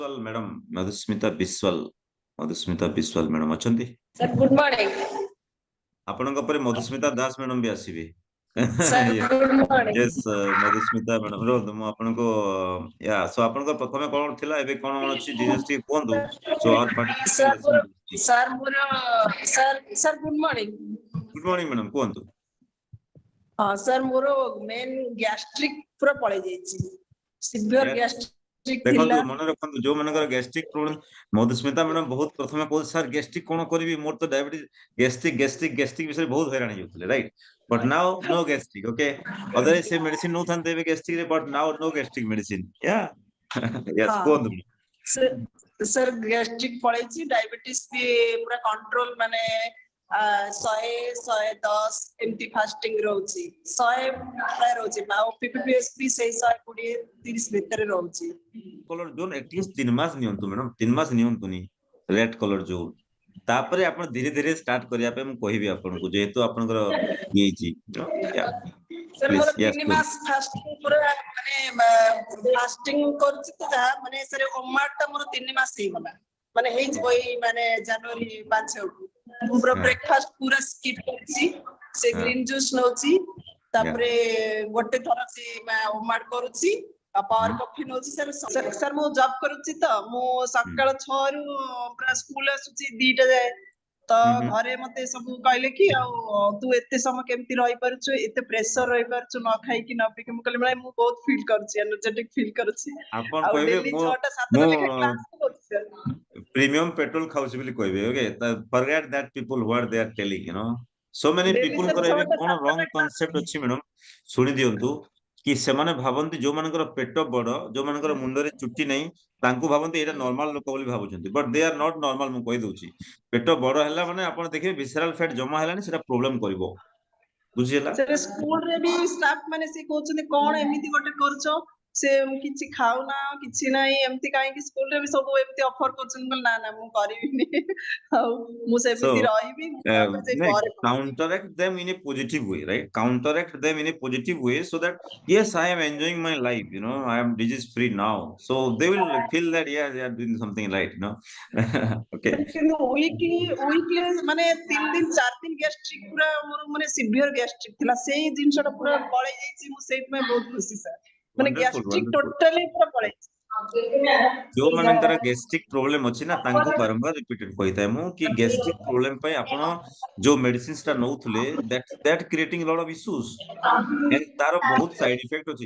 Biswal madam, Madhusmita Biswal madam ଅଛନ୍ତି? Sir, good morning. ଆପଣଙ୍କ ପରେ ମଧୁସ୍ମିତା ଦାସ ମ୍ୟାଡାମ ବି ଆସିବେ। Sir, good morning. Yes, Madhusmita madam ରୁହନ୍ତୁ, ମୁଁ ଆପଣଙ୍କୁ ସୋ ଆପଣଙ୍କ ପ୍ରଥମେ କଣ ଥିଲା, ଏବେ କଣ ଅଛି ଡିଟେଲ୍ସ ଟିକେ କୁହନ୍ତୁ। So our Sir, participant sir, sir, good morning. Good morning madam କୁହନ୍ତୁ। Sir, ମୋର main gastric ପୁରା ପଳେଇ ଯାଇଛି। Severe gastric ଦେଖନ୍ତୁ ଥିଲା। ମନେ ରଖନ୍ତୁ, ଯୋଉ ମାନଙ୍କର ଗ୍ୟାଷ୍ଟ୍ରିକ ପ୍ରୋବ୍ଲେମ, ମଧୁସ୍ମିତା ମ୍ୟାଡାମ ବହୁତ ପ୍ରଥମେ କହୁଛି ସାର୍ ଗ୍ୟାଷ୍ଟ୍ରିକ କଣ କରିବି, ମୋର ତ ଡାଇବେଟିସ୍, ଗ୍ୟାଷ୍ଟ୍ରିକ ବିଷୟରେ ବହୁତ ହଇରାଣ ହେଇଯାଉଥିଲେ, right? But now no gastric, okay. Otherwise ସେ ମେଡିସିନ ନଉଥାନ୍ତେ ଏବେ ଗ୍ୟାଷ୍ଟ୍ରିକ ରେ, but now no gastric medicine. Yes କୁହନ୍ତୁ। Sir, gastric ପଳେଇଛି, ଡାଇବେଟିସ୍ ବି ପୁରା କଣ୍ଟ୍ରୋଲ, ମାନେ 100 110 ଏମିତି ଫାଷ୍ଟିଂ ରହୁଛି, 100 ପ୍ରାୟ ରହୁଛି, ଆଉ PPPS ବି ସେଇ 120 30 ଭିତରେ ରହୁଛି। କଲର ଜୋନ୍ ଏଟଲିଷ୍ଟ 3 ମାସ ନିଅନ୍ତୁ ମ୍ୟାଡାମ, 3 ମାସ ନିଅନ୍ତୁନି ରେଡ୍ କଲର ଜୋନ୍। ତାପରେ ଆପଣ ଧୀରେ ଧୀରେ ଷ୍ଟାର୍ଟ କରିବା ପାଇଁ ମୁଁ କହିବି ଆପଣଙ୍କୁ, ଯେହେତୁ ଆପଣଙ୍କର ହେଇଛି। Sir, ମୋର 3 ମାସ ଫାଷ୍ଟିଂ ପୁରା, ମାନେ ଫାଷ୍ଟିଂ କରୁଛି ତ ଯାହା, ମାନେ sir ଓମାଟ ଟା ମୋର 3 ମାସ ହେଇଗଲା, ମାନେ ହେଇଯିବ ଏଇ ମାନେ ଜାନୁଆରୀ 5 କୁ। ମୁଁ ପୁରା ବ୍ରେକଫାଷ୍ଟ ପୁରା ସ୍କିପ୍ କରୁଛି, ସେ ଗ୍ରୀନ ଜୁସ୍ ନଉଛି, ତାପରେ ଗୋଟେ ଥର ସେ ଓମାଟ କରୁଛି, ପାୱାର କଫି ନଉଛି। ସାର୍ ମୁଁ ଜବ୍ କରୁଛି ତ, ମୁଁ ସକାଳ 6 ରୁ ପୁରା ସ୍କୁଲ ଆସୁଛି 2ଟା ଯାଏ, ତ ଘରେ ମତେ ସବୁ କହିଲେ କି ଆଉ ତୁ ଏତେ ସମୟ କେମିତି ରହିପାରୁଛୁ, ଏତେ ପ୍ରେସର ରହିପାରୁଛୁ ନ ଖାଇକି ନ ପିଇକି। ମୁଁ କହିଲି ଭାଇ ମୁଁ ବହୁତ ଫିଲ୍ କରୁଛି, ଏନର୍ଜେଟିକ ଫିଲ୍ କରୁଛି, ଆପଣ ଆଉ କହିବେ ଡେଲି ମୁଁ 6ଟା 7ଟା ଲେଖା କ୍ଲାସ କରୁଛି। ପ୍ରିମିୟମ ପେଟ୍ରୋଲ ଖାଉଛି ବୋଲି କହିବେ, okay. Forget that people what they are telling, you know. So many ପିପଲଙ୍କର ଏବେ କଣ ରଙ୍ଗ କନସେପ୍ଟ ଅଛି ମ୍ୟାଡାମ, ଶୁଣି ଦିଅନ୍ତୁ। କି ସେମାନେ ଭାବନ୍ତି ଯୋଉମାନଙ୍କର ପେଟ ବଡ, ଯୋଉମାନଙ୍କର ମୁଣ୍ଡରେ ଚୁଟି ନାହିଁ, ତାଙ୍କୁ ଭାବନ୍ତି ଏଇଟା ନର୍ମାଲ ଲୋକ ବୋଲି ଭାବୁଛନ୍ତି, but De are not normal. ମୁଁ କହିଦଉଛି, ପେଟ ବଡ ହେଲା ମାନେ ଆପଣ ଦେଖିବେ ଭିସରାଲ ଫ୍ୟାଟ ଜମା ହେଲାଣି, ସେଟା ପ୍ରୋବ୍ଲେମ କରିବ, ବୁଝିହେଲା? ସ୍କୁଲରେ ବି ଷ୍ଟାଫ ମାନେ ସେ କହୁଛନ୍ତି କଣ ଏମିତି ଗୋଟେ କରୁଛ, ସେ କିଛି ଖାଉନା କିଛି ନାହିଁ, ଏମିତି କାହିଁକି ସ୍କୁଲରେ ବି ସବୁ ଏମିତି ଅଫର କରୁଛନ୍ତି। ନା ନା ମୁଁ କରିବିନି, ଆଉ ମୁଁ ସେମିତି ରହିବି। Counteract them in a positive way, right? Counteract them in a positive way, so that yes, I am enjoying my life, you know, I am disease free now, so they will feel that yeah, they are doing something right, you know. Okay. Weekly ମାନେ 3 ଦିନ 4 ଦିନ gastric ପୁରା ମୋର, ମାନେ severe gastric ଥିଲା, ସେଇ ଜିନିଷଟା ପୁରା ପଳେଇ ଯାଇଛି। ମୁଁ ସେଇଥିପାଇଁ ବହୁତ ଖୁସି ସାର୍, ମାନେ ଗ୍ୟାଷ୍ଟ୍ରିକ ଟୋଟାଲି ପୁରା ପଳେଇଛି। ଯୋଉମାନଙ୍କର ଗ୍ୟାଷ୍ଟ୍ରିକ ପ୍ରୋବ୍ଲେମ ଅଛି ନା, ତାଙ୍କୁ ବାରମ୍ବାର ରିପିଟେଡ କହିଥାଏ ମୁଁ କି ଗ୍ୟାଷ୍ଟ୍ରିକ ପ୍ରୋବ୍ଲେମ ପାଇଁ ଆପଣ ଯୋଉ ମେଡିସିନ୍ସ ଟା ନଉଥିଲେ, ଦ୍ୟାଟ କ୍ରିଏଟିଂ ଲଟ୍ ଅଫ ଇଶ୍ୟୁଜ, ତାର ବହୁତ ସାଇଡ ଇଫେକ୍ଟ ଅଛି।